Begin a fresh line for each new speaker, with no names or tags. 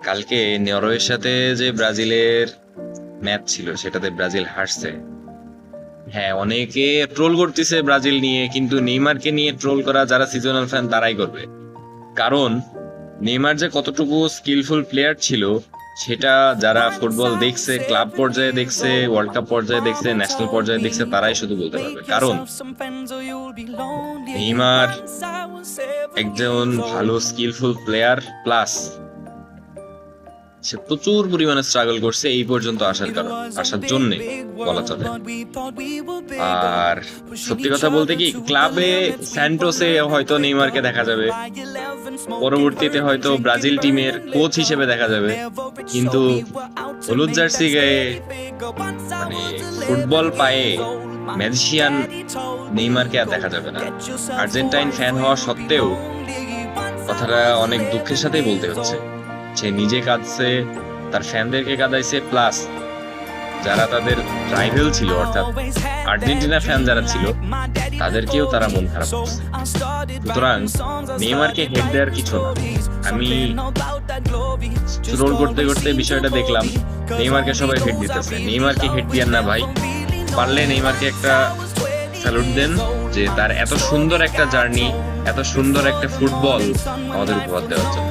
কালকে নরওয়ের সাথে যে ব্রাজিলের ম্যাচ ছিল সেটাতে ব্রাজিল হারছে। হ্যাঁ, অনেকে ট্রোল করতেছে ব্রাজিল নিয়ে, কিন্তু নেইমারকে নিয়ে ট্রোল করা যারা সিজনাল ফ্যান তারাই করবে। কারণ নেইমার যে কতটুকু স্কিলফুল প্লেয়ার ছিল সেটা যারা ফুটবল দেখছে, ক্লাব পর্যায়ে দেখছে, ওয়ার্ল্ড কাপ পর্যায়ে দেখছে, ন্যাশনাল পর্যায়ে দেখছে, তারাই শুধু বলতে পারবে। কারণ নেইমার একজন ভালো স্কিলফুল প্লেয়ার, প্লাস সে প্রচুর পরিমাণে স্ট্রাগল করছে এই পর্যন্ত আসার জন্য বলা চলে। আর সত্যি কথা বলতে কি, ক্লাবে স্যান্টোসে হয়তো নেইমারকে দেখা যাবে, পরবর্তীতে হয়তো ব্রাজিল টিমের কোচ হিসেবে দেখা যাবে, কিন্তু হলুদ জার্সি গায়ে মানে ফুটবল পায়ে ম্যাজিশিয়ান নেইমারকে আর দেখা যাবে না। আর্জেন্টাইন ফ্যান হওয়া সত্ত্বেও কথাটা অনেক দুঃখের সাথেই বলতে হচ্ছে, সে নিজে কাঁদছে, তার ফ্যানদেরকে কাঁদাইছে, প্লাস যারা তাদের রাইভেল ছিল অর্থাৎ আর্জেন্টিনা ফ্যান যারা ছিল তাদেরকেও তারা মন খারাপ করছে। সুতরাং নেইমারকে হেড দেওয়ার কিছু না। আমি স্ক্রোল করতে করতে বিষয়টা দেখলাম, নেইমারকে সবাই হেড দিতেছে। নেইমারকে হেড দিয়ার না ভাই, পারলে নেইমারকে একটা স্যালুট দেন যে তার এত সুন্দর একটা জার্নি, এত সুন্দর একটা ফুটবল আমাদের উপহার দেওয়ার জন্য।